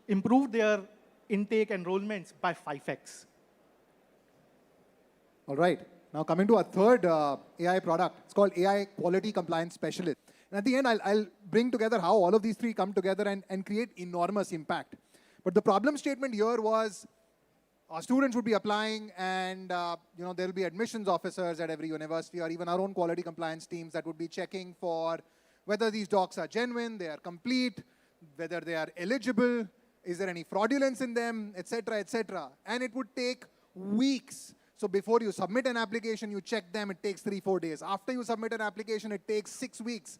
improved their intake enrollments by 5x. All right. Now coming to our third AI product, it's called AI Quality Compliance Specialist. And at the end, I'll bring together how all of these three come together and create enormous impact. But the problem statement here was our students would be applying and there'll be admissions officers at every university or even our own quality compliance teams that would be checking for whether these docs are genuine, they are complete, whether they are eligible, is there any fraudulence in them, etc., etc. And it would take weeks. So before you submit an application, you check them, it takes 3-4 days. After you submit an application, it takes 6 weeks,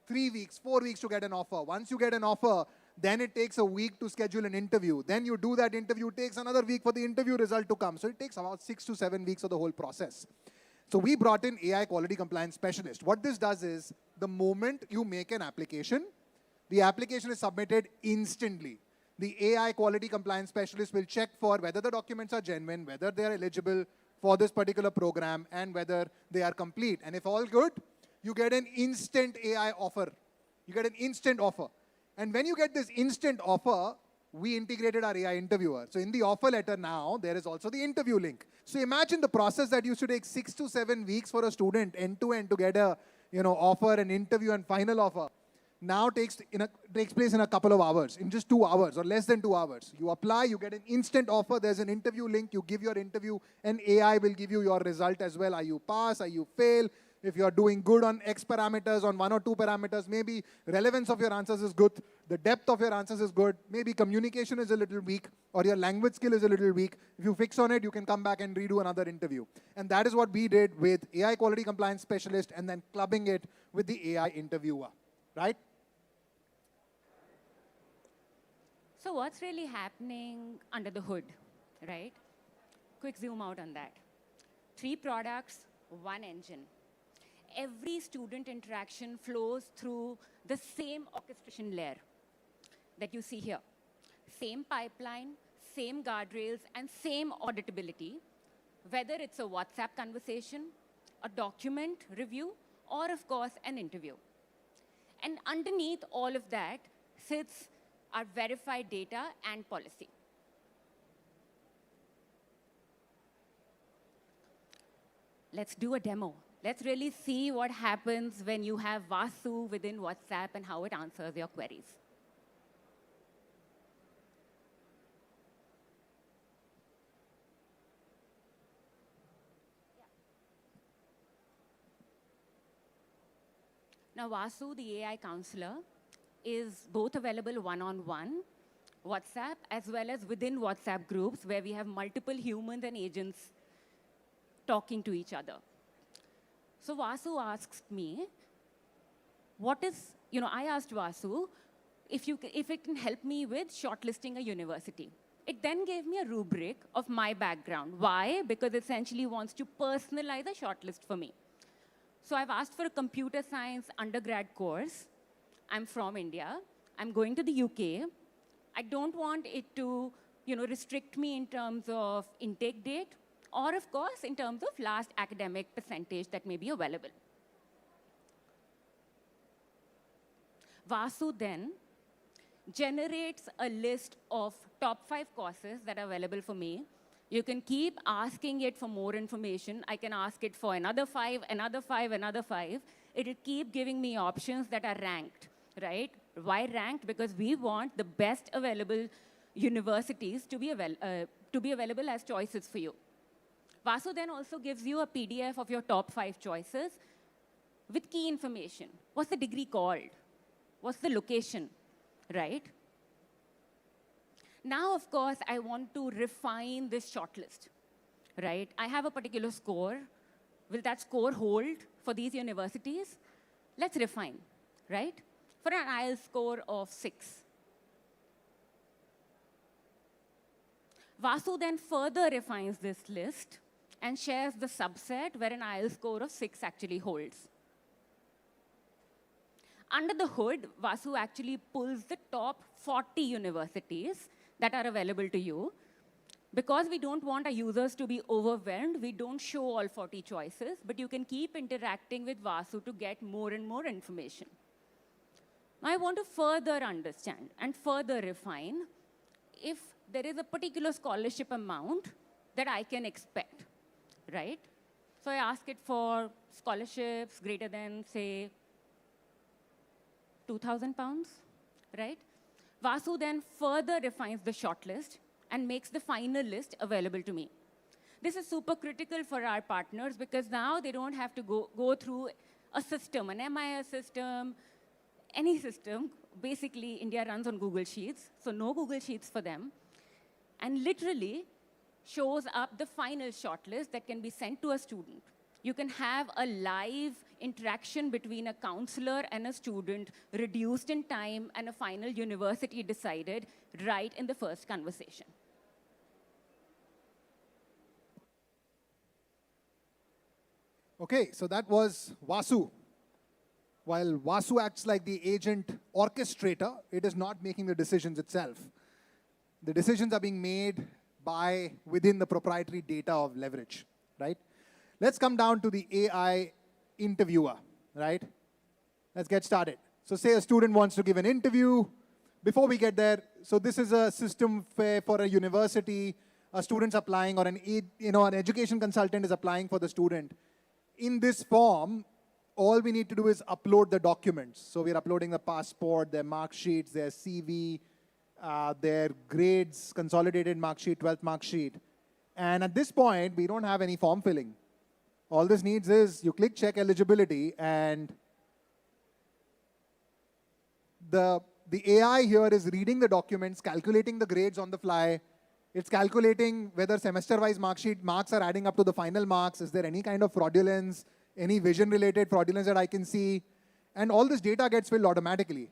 3 weeks, 4 weeks to get an offer. Once you get an offer, then it takes a week to schedule an interview. Then you do that interview, it takes another week for the interview result to come. So it takes about 6 to 7 weeks of the whole process. So we brought in AI Quality Compliance Specialist. What this does is, the moment you make an application, the application is submitted instantly. The AI Quality Compliance Specialist will check for whether the documents are genuine, whether they are eligible for this particular program, and whether they are complete. And if all good, you get an instant AI offer. You get an instant offer. And when you get this instant offer, we integrated our AI interviewer. So in the offer letter now, there is also the interview link. So imagine the process that used to take 6 to 7 weeks for a student end-to-end to get a offer, an interview, and final offer. Now takes place in a couple of hours, in just 2 hours or less than 2 hours. You apply, you get an instant offer, there's an interview link, you give your interview, and AI will give you your result as well. Are you pass, are you fail? If you're doing good on X parameters, on 1 or 2 parameters, maybe relevance of your answers is good, the depth of your answers is good, maybe communication is a little weak, or your language skill is a little weak. If you fix on it, you can come back and redo another interview. And that is what we did with AI Quality Compliance Specialist and then clubbing it with the AI interviewer, right? So what's really happening under the hood, right? Quick zoom out on that. 3 products, 1 engine. Every student interaction flows through the same orchestration layer that you see here. Same pipeline, same guardrails, and same auditability, whether it's a WhatsApp conversation, a document review, or of course, an interview. And underneath all of that sits our verified data and policy. Let's do a demo. Let's really see what happens when you have Vasu within WhatsApp and how it answers your queries. Now, Vasu, the AI counselor, is both available one-on-one, WhatsApp, as well as within WhatsApp groups where we have multiple humans and agents talking to each other. So Vasu asks me, I asked Vasu if it can help me with shortlisting a university. It then gave me a rubric of my background. Why? Because it essentially wants to personalize a shortlist for me. So I've asked for a computer science undergrad course. I'm from India. I'm going to the UK. I don't want it to, restrict me in terms of intake date, or of course, in terms of last academic percentage that may be available. Vasu then generates a list of top 5 courses that are available for me. You can keep asking it for more information. I can ask it for another 5, another 5, another 5. It will keep giving me options that are ranked, right? Why ranked? Because we want the best available universities to be available as choices for you. Vasu then also gives you a PDF of your top 5 choices with key information. What's the degree called? What's the location, right? Now, of course, I want to refine this shortlist, right? I have a particular score. Will that score hold for these universities? Let's refine, right? For an IELTS score of 6. Vasu then further refines this list and shares the subset where an IELTS score of 6 actually holds. Under the hood, Vasu actually pulls the top 40 universities that are available to you. Because we don't want our users to be overwhelmed, we don't show all 40 choices, but you can keep interacting with Vasu to get more and more information. Now I want to further understand and further refine if there is a particular scholarship amount that I can expect, right? So I ask it for scholarships greater than, say, £2,000, right? Vasu then further refines the shortlist and makes the final list available to me. This is super critical for our partners because now they don't have to go through a system, an MIS system, any system. Basically, India runs on Google Sheets, so no Google Sheets for them. And literally shows up the final shortlist that can be sent to a student. You can have a live interaction between a counselor and a student, reduced in time, and a final university decided right in the first conversation. Okay, so that was Vasu. While Vasu acts like the agent orchestrator, it is not making the decisions itself. The decisions are being made by within the proprietary data of leverage, right? Let's come down to the AI interviewer, right? Let's get started. So say a student wants to give an interview. Before we get there, so this is a system for a university, a student's applying, or an education consultant is applying for the student. In this form, all we need to do is upload the documents. So we're uploading the passport, their mark sheets, their CV, their grades, consolidated mark sheet, 12th mark sheet. And at this point, we don't have any form filling. All this needs is you click check eligibility, and the AI here is reading the documents, calculating the grades on the fly. It's calculating whether semester-wise marks are adding up to the final marks. Is there any kind of fraudulence, any vision-related fraudulence that I can see? And all this data gets filled automatically.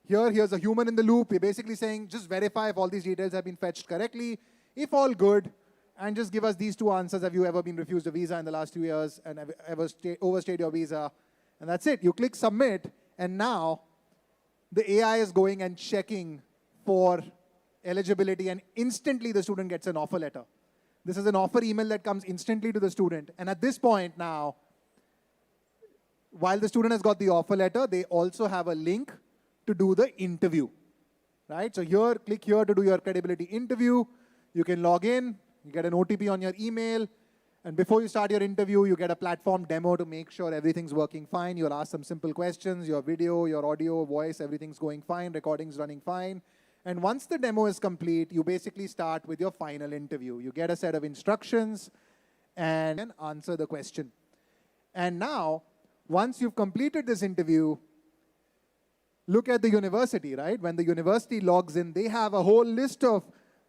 Here's a human in the loop. We're basically saying, just verify if all these details have been fetched correctly. If all good, and just give us these two answers. Have you ever been refused a visa in the last 2 years and ever overstayed your visa? And that's it. You click submit, and now the AI is going and checking for eligibility, and instantly the student gets an offer letter. This is an offer email that comes instantly to the student. And at this point now, while the student has got the offer letter, they also have a link to do the interview, right? So here, click here to do your credibility interview. You can log in, you get an OTP on your email, and before you start your interview, you get a platform demo to make sure everything's working fine. You'll ask some simple questions, your video, your audio, voice, everything's going fine, recording's running fine. And once the demo is complete, you basically start with your final interview. You get a set of instructions and answer the question. And now, once you've completed this interview, look at the university, right? When the university logs in, they have a whole list of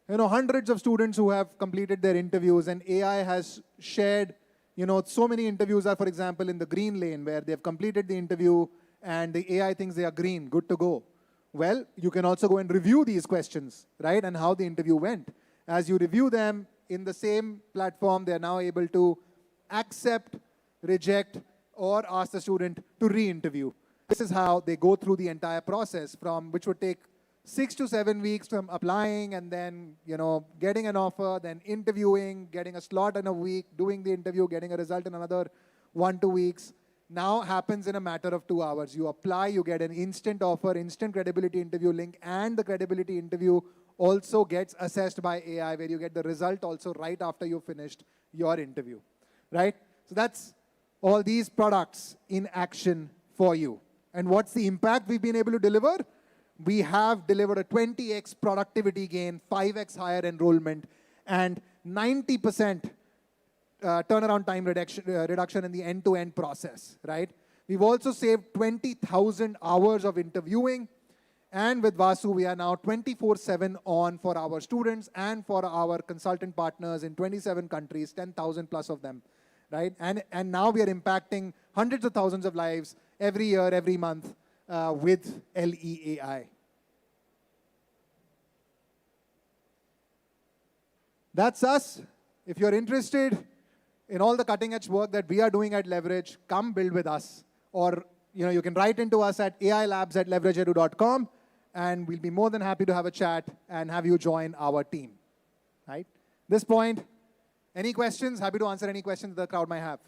hundreds of students who have completed their interviews, and AI has shared, so many interviews are, for example, in the green lane where they've completed the interview and the AI thinks they are green, good to go. Well, you can also go and review these questions, right? And how the interview went. As you review them in the same platform, they're now able to accept, reject, or ask the student to re-interview. This is how they go through the entire process, which would take 6 to 7 weeks from applying and then, getting an offer, then interviewing, getting a slot in a week, doing the interview, getting a result in another 1 to 2 weeks. Now happens in a matter of 2 hours. You apply, you get an instant offer, instant credibility interview link, and the credibility interview also gets assessed by AI, where you get the result also right after you finished your interview, right? So that's all these products in action for you. And what's the impact we've been able to deliver? We have delivered a 20x productivity gain, 5x higher enrollment, and 90% turnaround time reduction in the end-to-end process, right? We've also saved 20,000 hours of interviewing, and with Vasu, we are now 24/7 on for our students and for our consultant partners in 27 countries, 10,000 plus of them, right? And now we are impacting hundreds of thousands of lives every year, every month with LEAI. That's us. If you're interested in all the cutting-edge work that we are doing at Leverage, come build with us. Or you can write into us at ailabs@leverageedu.com, and we'll be more than happy to have a chat and have you join our team. Right? This point, any questions? Happy to answer any questions the crowd might have.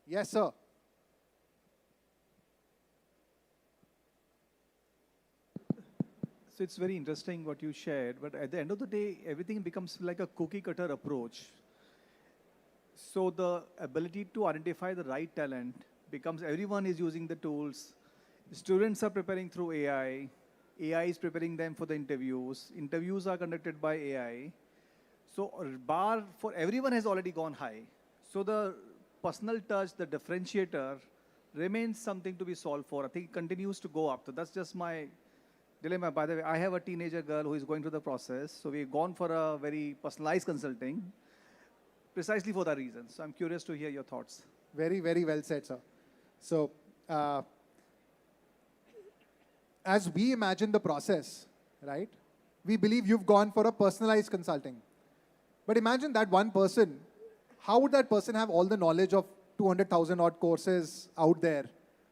Yes, sir. So it's very interesting what you shared, but at the end of the day, everything becomes like a cookie cutter approach. So the ability to identify the right talent becomes everyone is using the tools. Students are preparing through AI. AI is preparing them for the interviews. Interviews are conducted by AI. So bar for everyone has already gone high. So the personal touch, the differentiator, remains something to be solved for. I think it continues to go up. So that's just my dilemma. By the way, I have a teenager girl who is going through the process. So we've gone for a very personalized consulting precisely for that reason. So I'm curious to hear your thoughts. Very, very well said, sir. So, as we imagine the process, right, we believe you've gone for a personalized consulting. But imagine that one person, how would that person have all the knowledge of 200,000 odd courses out there,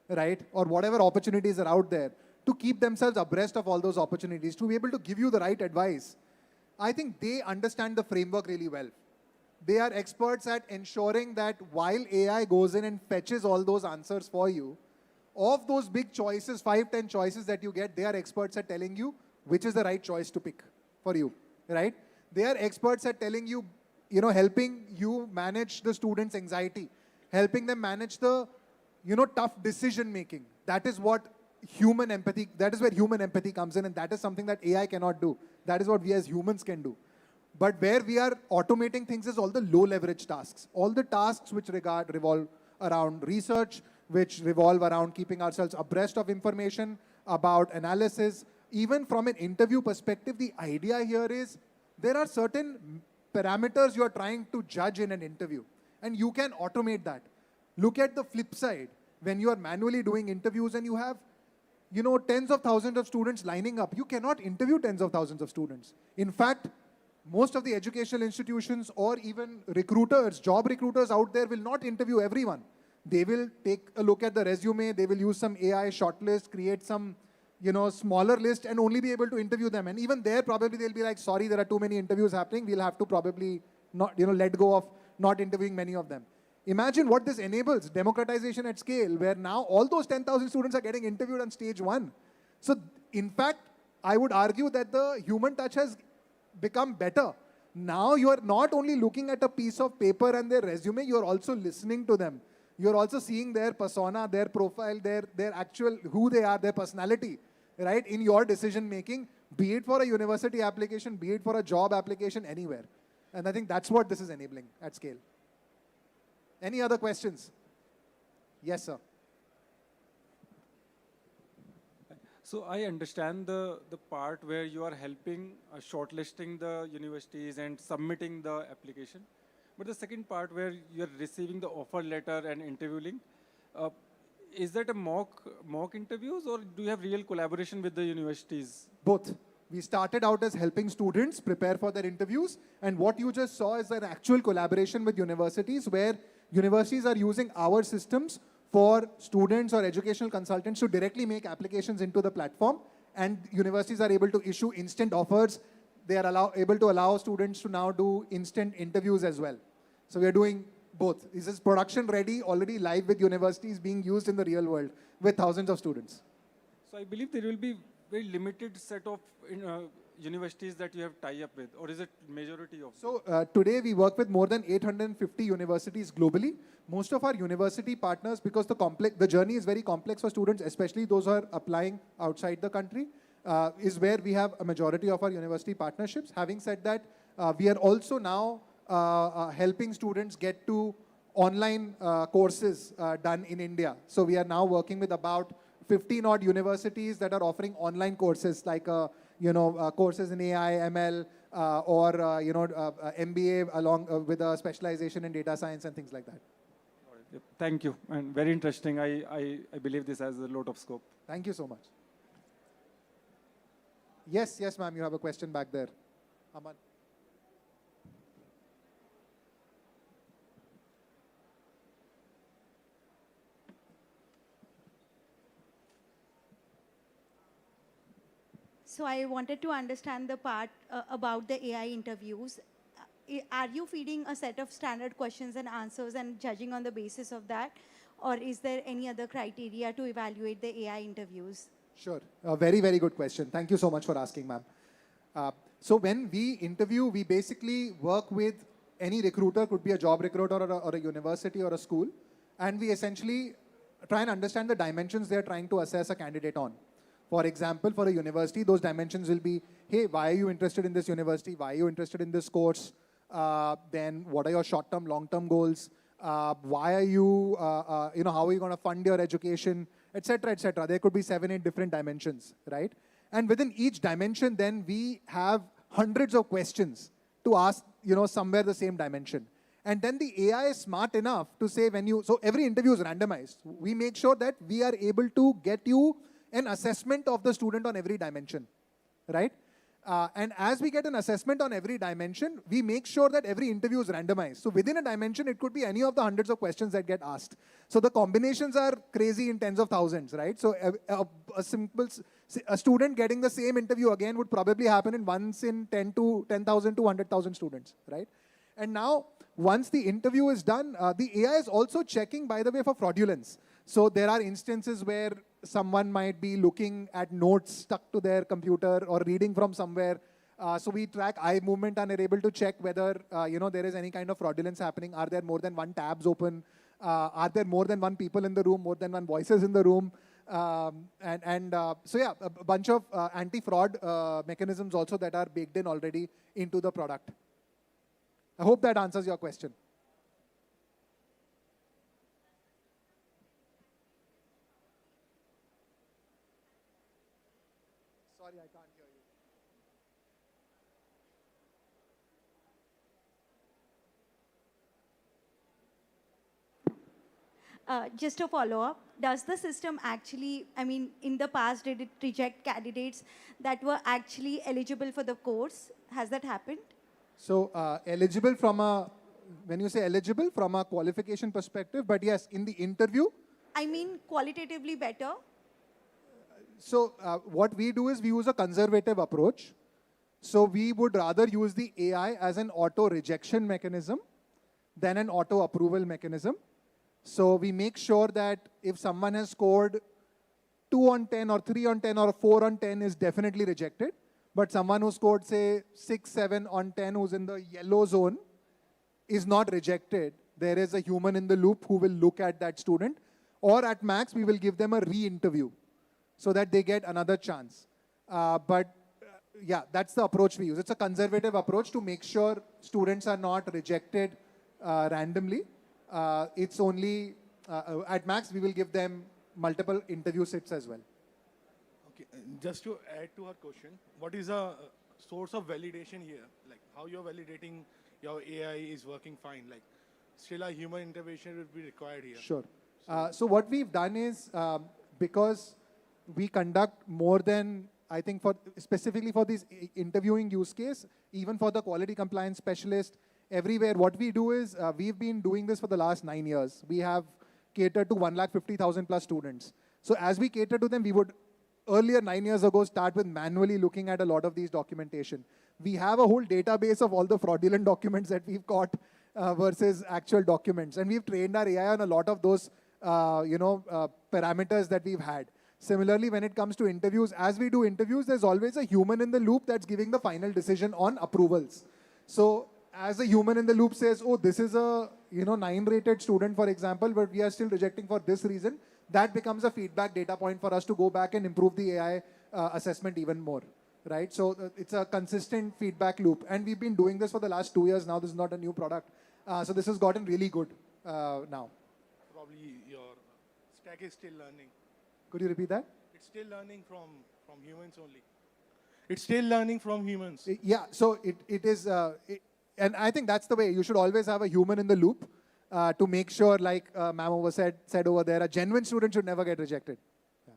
right? Or whatever opportunities are out there to keep themselves abreast of all those opportunities, to be able to give you the right advice. I think they understand the framework really well. They are experts at ensuring that while AI goes in and fetches all those answers for you, of those big choices, 5, 10 choices that you get, they are experts at telling you which is the right choice to pick for you, right? They are experts at telling you, helping you manage the student's anxiety, helping them manage the, tough decision making. That is what human empathy, that is where human empathy comes in, and that is something that AI cannot do. That is what we as humans can do. But where we are automating things is all the low leverage tasks, all the tasks which revolve around research, which revolve around keeping ourselves abreast of information about analysis. Even from an interview perspective, the idea here is there are certain parameters you are trying to judge in an interview, and you can automate that. Look at the flip side. When you are manually doing interviews and you have, tens of thousands of students lining up, you cannot interview tens of thousands of students. In fact, most of the educational institutions or even recruiters, job recruiters out there will not interview everyone. They will take a look at the resume, they will use some AI shortlist, create some, smaller list and only be able to interview them. And even there, probably they'll be like, sorry, there are too many interviews happening. We'll have to probably not, let go of not interviewing many of them. Imagine what this enables, democratization at scale, where now all those 10,000 students are getting interviewed on stage 1. So in fact, I would argue that the human touch has become better. Now you are not only looking at a piece of paper and their resume, you are also listening to them. You're also seeing their persona, their profile, their actual, who they are, their personality, right, in your decision making, be it for a university application, be it for a job application, anywhere. And I think that's what this is enabling at scale. Any other questions? Yes, sir. So I understand the part where you are helping shortlisting the universities and submitting the application. But the second part where you're receiving the offer letter and interviewing, is that a mock interviews or do you have real collaboration with the universities? Both. We started out as helping students prepare for their interviews, and what you just saw is an actual collaboration with universities where universities are using our systems for students or educational consultants to directly make applications into the platform, and universities are able to issue instant offers. They are able to allow students to now do instant interviews as well. So we are doing both. This is production ready, already live with universities being used in the real world with thousands of students. So I believe there will be very limited set of universities that you have tie up with, or is it majority of? So today we work with more than 850 universities globally. Most of our university partners, because the journey is very complex for students, especially those who are applying outside the country, is where we have a majority of our university partnerships. Having said that, we are also now helping students get to online courses done in India. So we are now working with about 15 odd universities that are offering online courses like courses in AI, ML, or MBA along with a specialization in data science and things like that. Yep. Thank you, and very interesting. I believe this has a lot of scope. Thank you so much. Yes, ma'am, you have a question back there. Aman. So I wanted to understand the part about the AI interviews. Are you feeding a set of standard questions and answers and judging on the basis of that? Or is there any other criteria to evaluate the AI interviews? Sure. A very, very good question. Thank you so much for asking, ma'am. So when we interview, we basically work with any recruiter, could be a job recruiter or a university or a school, and we essentially try and understand the dimensions they're trying to assess a candidate on. For example, for a university, those dimensions will be, hey, why are you interested in this university? Why are you interested in this course? Then what are your short-term, long-term goals? Why are you, how are you going to fund your education, et cetera, et cetera. There could be 7, 8 different dimensions, right? And within each dimension, then we have hundreds of questions to ask, somewhere the same dimension. And then the AI is smart enough to say so every interview is randomized. We make sure that we are able to get you an assessment of the student on every dimension, right? And as we get an assessment on every dimension, we make sure that every interview is randomized. So within a dimension, it could be any of the hundreds of questions that get asked. So the combinations are crazy in tens of thousands, right? So a student getting the same interview again would probably happen in once in 10,000 to 100,000 students, right? And now, once the interview is done, the AI is also checking, by the way, for fraudulence. So there are instances where someone might be looking at notes stuck to their computer or reading from somewhere. So we track eye movement and are able to check whether there is any kind of fraudulence happening. Are there more than one tabs open? Are there more than one people in the room, more than one voices in the room? So yeah, a bunch of anti-fraud mechanisms also that are baked in already into the product. I hope that answers your question. Sorry, I can't hear you. Just a follow-up, does the system actually, in the past, did it reject candidates that were actually eligible for the course? Has that happened? So eligible when you say eligible from a qualification perspective, but yes, in the interview. I mean, qualitatively better. So what we do is we use a conservative approach. So we would rather use the AI as an auto rejection mechanism than an auto approval mechanism. So we make sure that if someone has scored 2 on 10 or 3 on 10 or 4 on 10 is definitely rejected. But someone who scored, say, 6, 7 on 10, who's in the yellow zone, is not rejected. There is a human in the loop who will look at that student. Or at max, we will give them a re-interview so that they get another chance. Yeah, that's the approach we use. It's a conservative approach to make sure students are not rejected randomly. It's only, at max, we will give them multiple interview sits as well. Just to add to her question, what is a source of validation here? Like how you're validating your AI is working fine? Like still a human intervention will be required here. Sure. So what we've done is, because we conduct more than, I think specifically for this interviewing use case, even for the quality compliance specialist, everywhere, what we do is, we've been doing this for the last 9 years. We have catered to 150,000 plus students. So as we cater to them, we would earlier 9 years ago start with manually looking at a lot of these documentation. We have a whole database of all the fraudulent documents that we've got versus actual documents. And we've trained our AI on a lot of those parameters that we've had. Similarly, when it comes to interviews, as we do interviews, there's always a human in the loop that's giving the final decision on approvals. So as a human in the loop says, oh, this is a 9 rated student, for example, but we are still rejecting for this reason, that becomes a feedback data point for us to go back and improve the AI assessment even more, right? So it's a consistent feedback loop. And we've been doing this for the last 2 years now. This is not a new product. So this has gotten really good now. Probably your stack is still learning. Could you repeat that? It's still learning from humans only. It's still learning from humans. Yeah, so it is, and I think that's the way. You should always have a human in the loop to make sure, like ma'am said over there, a genuine student should never get rejected. Yeah.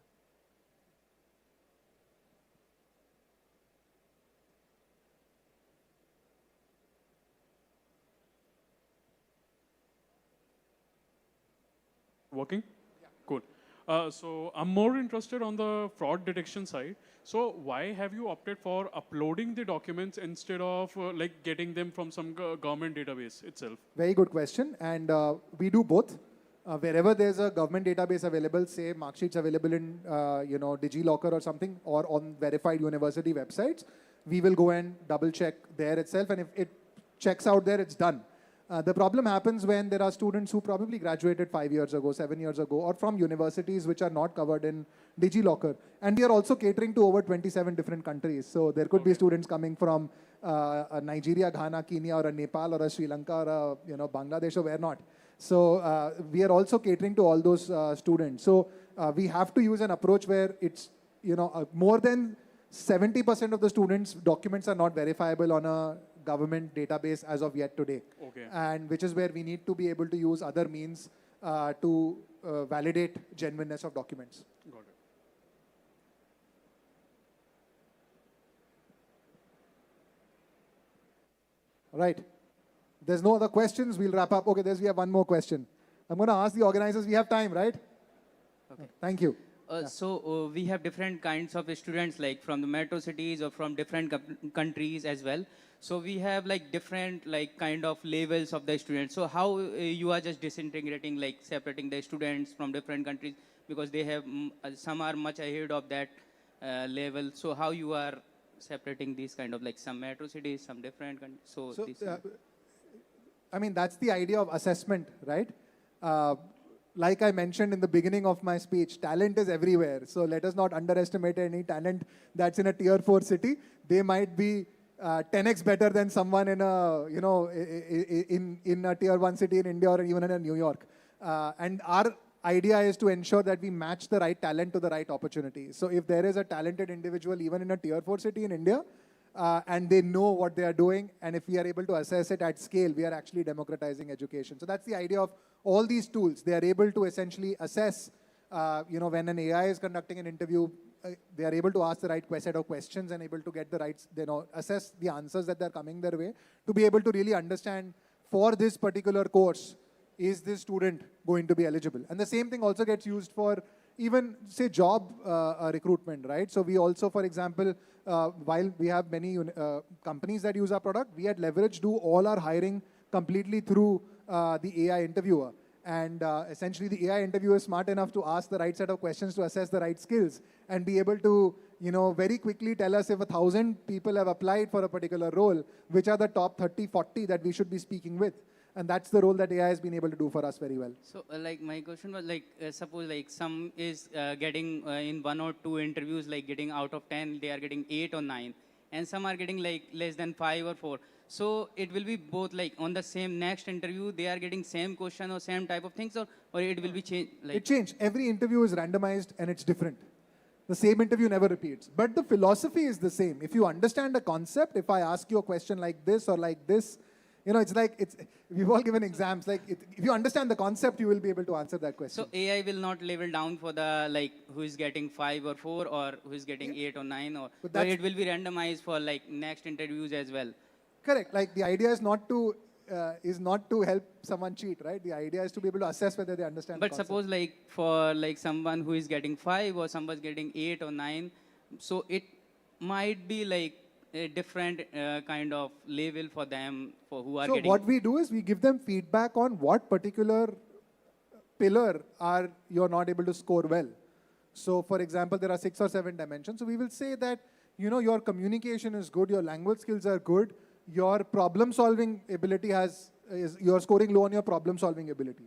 Working? Yeah. Cool. So I'm more interested on the fraud detection side. So why have you opted for uploading the documents instead of like getting them from some government database itself? Very good question. And we do both. wherever there's a government database available, say mark sheets available in DigiLocker or something, or on verified university websites, we will go and double check there itself, and if it checks out there, it's done. The problem happens when there are students who probably graduated 5 years ago, 7 years ago, or from universities which are not covered in DigiLocker. And we are also catering to over 27 different countries. So there could be students coming from Nigeria, Ghana, Kenya, or a Nepal, or a Sri Lanka, or a Bangladesh, or where not. So we are also catering to all those students. So we have to use an approach where it's, more than 70% of the students' documents are not verifiable on a government database as of yet today. Okay. And which is where we need to be able to use other means to validate genuineness of documents. Got it. All right. There's no other questions. We'll wrap up. Okay, we have one more question. I'm going to ask the organizers. We have time, right? Okay. Thank you. So we have different kinds of students, like from the metro cities or from different countries as well. So we have like different kind of levels of the students. So how you are just disintegrating, like separating the students from different countries, because they have some are much ahead of that level. So how you are separating these kind of some metro cities, some different countries. So I mean, that's the idea of assessment, right? Like I mentioned in the beginning of my speech, talent is everywhere. So let us not underestimate any talent that's in a tier 4 city. They might be 10x better than someone in a, in a tier 1 city in India or even in New York. And our idea is to ensure that we match the right talent to the right opportunity. So if there is a talented individual even in a tier 4 city in India, and they know what they are doing, and if we are able to assess it at scale, we are actually democratizing education. So that's the idea of all these tools. They are able to essentially assess, when an AI is conducting an interview, they are able to ask the right set of questions and able to get the right, assess the answers that they're coming their way, to be able to really understand for this particular course, is this student going to be eligible? And the same thing also gets used for even, say, job recruitment, right? So we also, for example, while we have many companies that use our product, we at Leverage do all our hiring completely through the AI interviewer. And essentially, the AI interviewer is smart enough to ask the right set of questions to assess the right skills and be able to, very quickly tell us if 1,000 people have applied for a particular role, which are the top 30, 40 that we should be speaking with. And that's the role that AI has been able to do for us very well. So my question was suppose some is getting in 1 or 2 interviews, getting out of 10, they are getting 8 or 9. And some are getting less than 5 or 4. So it will be both on the same next interview, they are getting same question or same type of things, or it will be changed? It changed. Every interview is randomized and it's different. The same interview never repeats. But the philosophy is the same. If you understand a concept, if I ask you a question like this or like this, we've all given exams. If you understand the concept, you will be able to answer that question. So AI will not level down for the who is getting 5 or 4 or who is getting 8 or 9, or it will be randomized for next interviews as well. Correct. The idea is not to help someone cheat, right? The idea is to be able to assess whether they understand. But the concept. suppose for someone who is getting 5 or someone's getting 8 or 9, so it might be a different kind of level for them for who are getting. So what we do is we give them feedback on what particular pillar you're not able to score well. So for example, there are 6 or 7 dimensions. So we will say that, your communication is good, your language skills are good, your problem solving ability you're scoring low on your problem solving ability,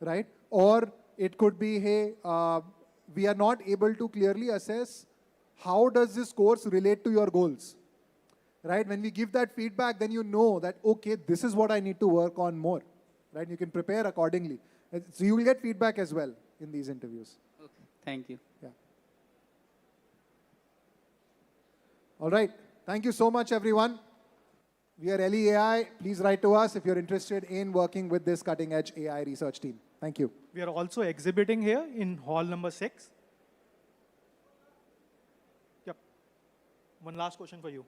right? Or it could be, hey, we are not able to clearly assess how does this course relate to your goals. Right? When we give that feedback, then you know that, okay, this is what I need to work on more. Right? You can prepare accordingly. So you will get feedback as well in these interviews. Okay. Thank you. Yeah. All right. Thank you so much, everyone. We are LEAI. Please write to us if you're interested in working with this cutting-edge AI research team. Thank you. We are also exhibiting here in hall number 6. Yep. One last question for you.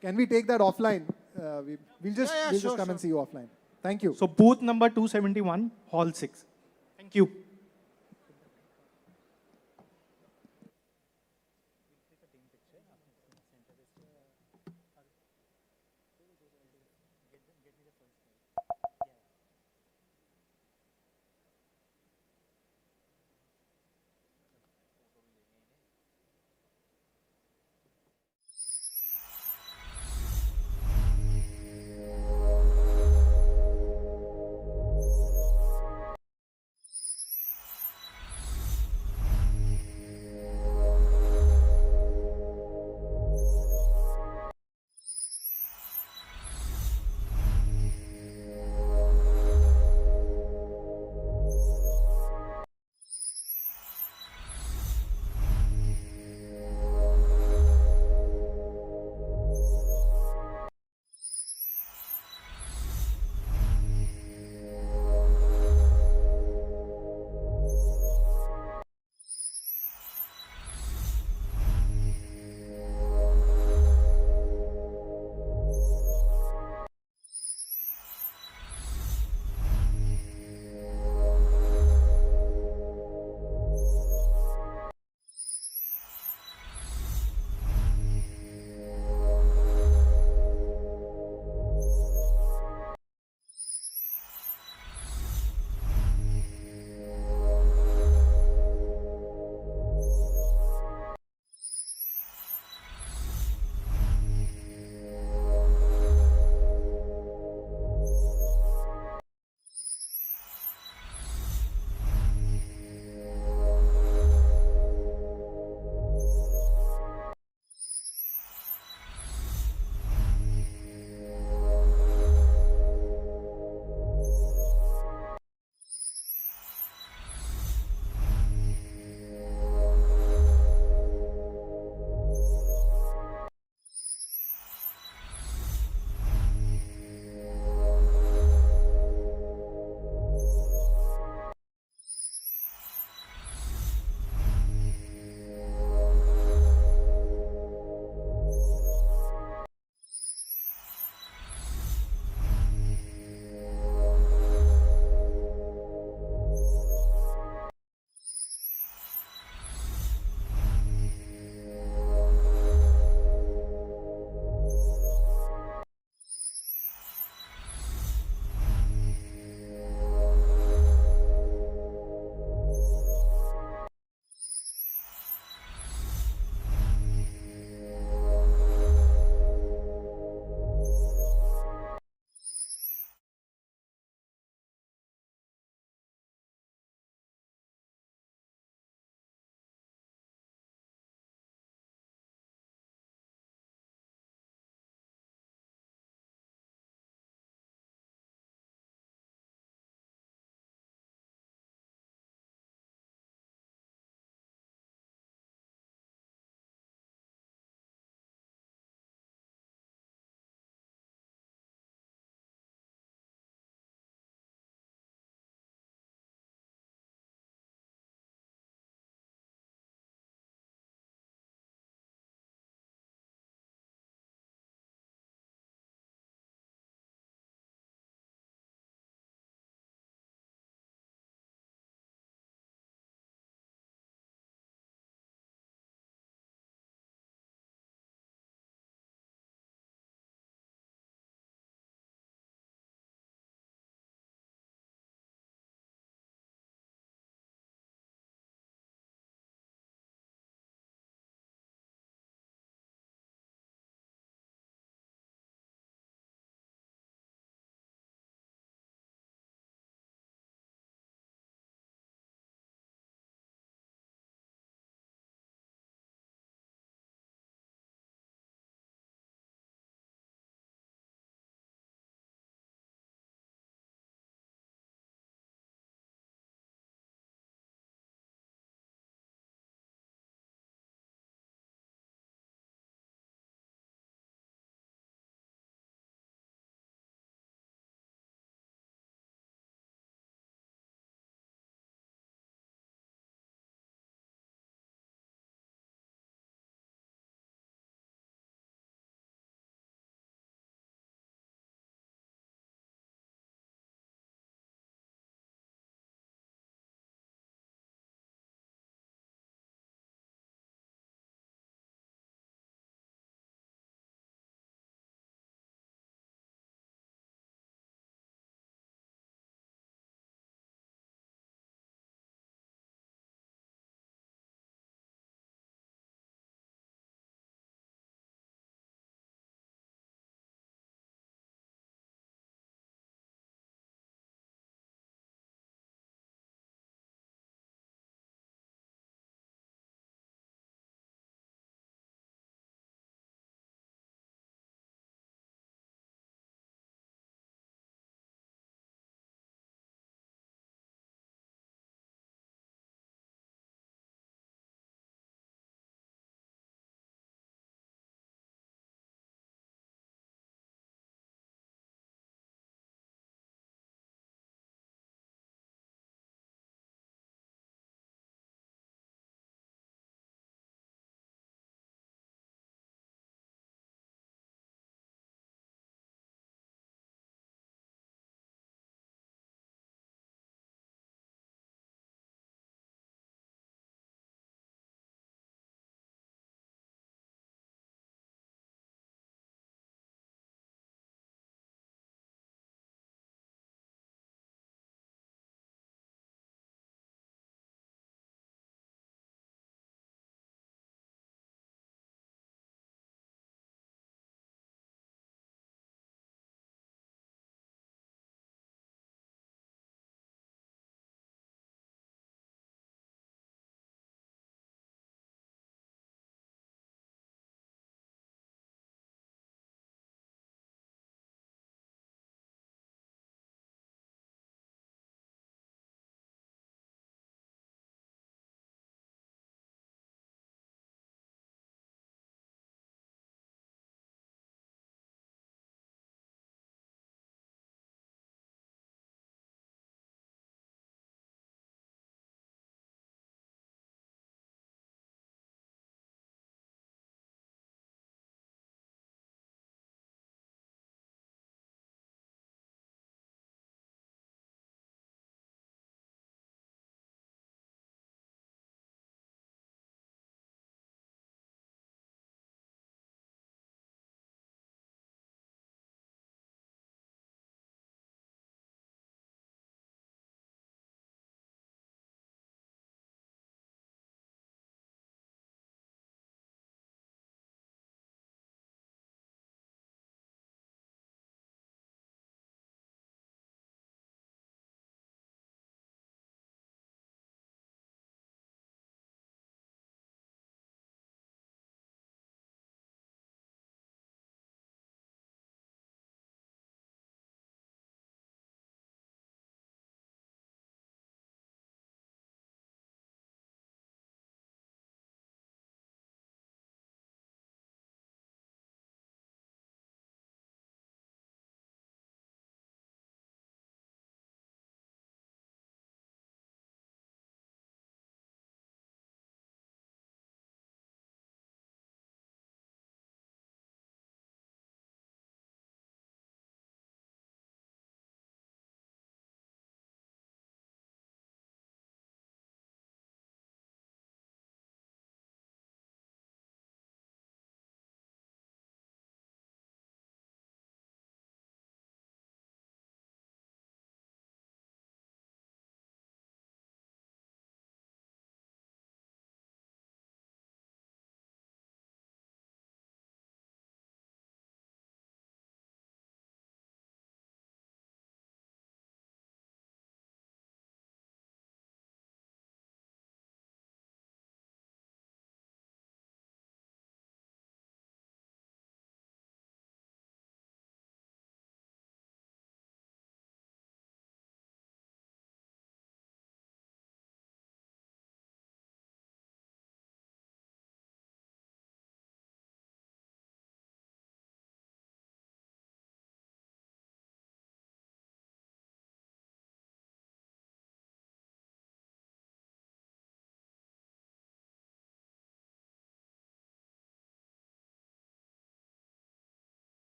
Can we take that offline? We'll just come and see you offline. Thank you. So booth number 271, hall 6. Thank you.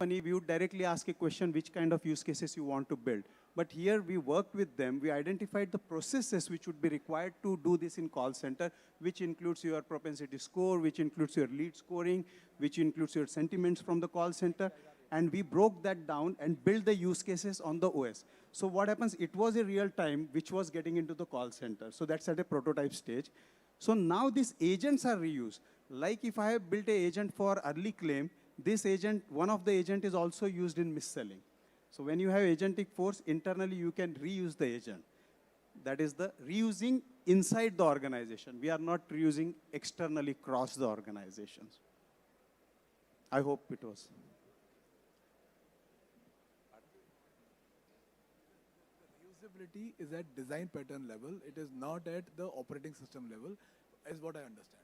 company, we would directly ask a question, which kind of use cases you want to build. But here we worked with them, we identified the processes which would be required to do this in call center, which includes your propensity score, which includes your lead scoring, which includes your sentiments from the call center. And we broke that down and built the use cases on the OS. So what happens, it was a real time which was getting into the call center. So that's at a prototype stage. So now these agents are reused. Like if I have built an agent for early claim, this agent, one of the agent is also used in mis-selling. So when you have agentic force, internally you can reuse the agent. That is the reusing inside the organization. We are not reusing externally across the organizations. I hope it was. Reusability is at design pattern level. It is not at the operating system level, is what I understand.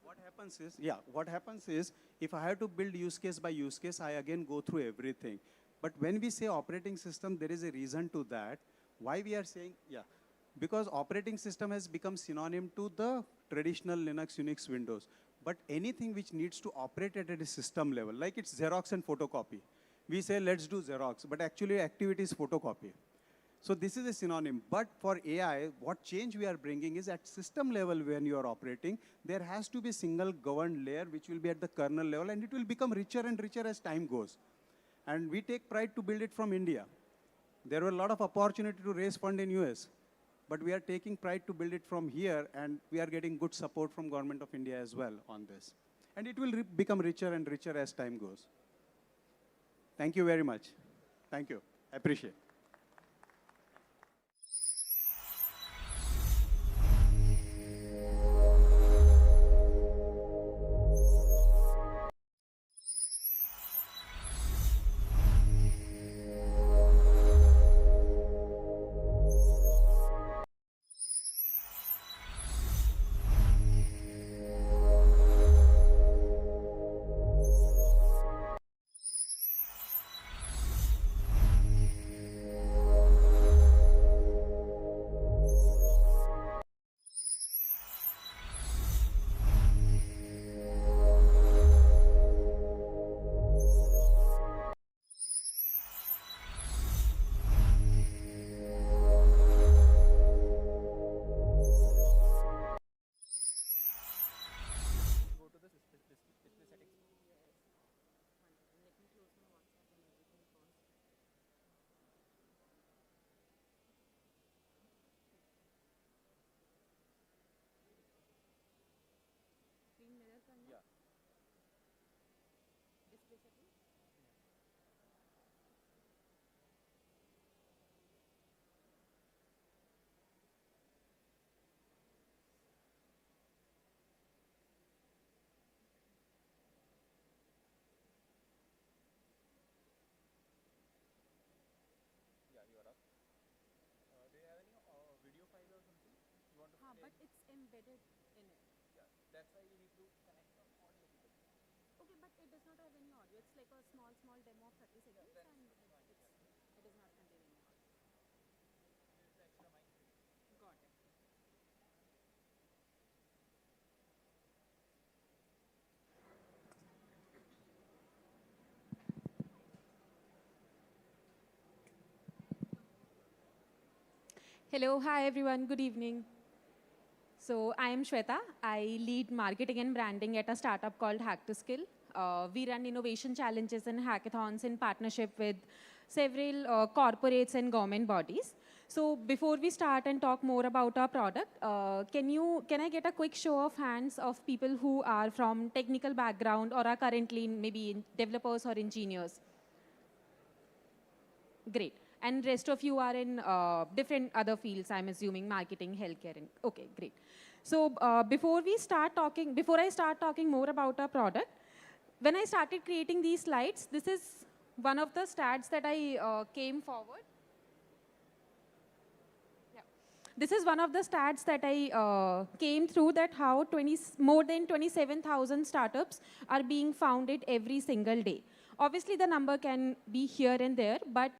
What happens is, if I have to build use case by use case, I again go through everything. But when we say operating system, there is a reason to that. Why we are saying, because operating system has become synonym to the traditional Linux, Unix, Windows. But anything which needs to operate at a system level, like it's Xerox and photocopy. We say, let's do Xerox, but actually activity is photocopy. So this is a synonym. But for AI, what change we are bringing is at system level when you are operating, there has to be a single governed layer which will be at the kernel level, and it will become richer and richer as time goes. And we take pride to build it from India. There were a lot of opportunity to raise fund in US, but we are taking pride to build it from here, and we are getting good support from Government of India as well on this. And it will become richer and richer as time goes. Thank you very much. Thank you. I appreciate it. But it's embedded in it. Yeah, that's why you need to connect some audio. Okay, but it does not have any audio. It's like a small demo of 30 seconds, and it does not contain any audio. Got it. Hello, hi everyone, good evening. So I am Shweta. I lead marketing and branding at a startup called Hack to Skill. We run innovation challenges and hackathons in partnership with several corporates and government bodies. So before we start and talk more about our product, can I get a quick show of hands of people who are from technical background or are currently maybe developers or engineers? Great. And rest of you are in different other fields, I'm assuming, marketing, healthcare. Okay, great. So before I start talking more about our product, when I started creating these slides, this is one of the stats that I came forward. Yeah. This is one of the stats that I came through, that how more than 27,000 startups are being founded every single day. Obviously, the number can be here and there, but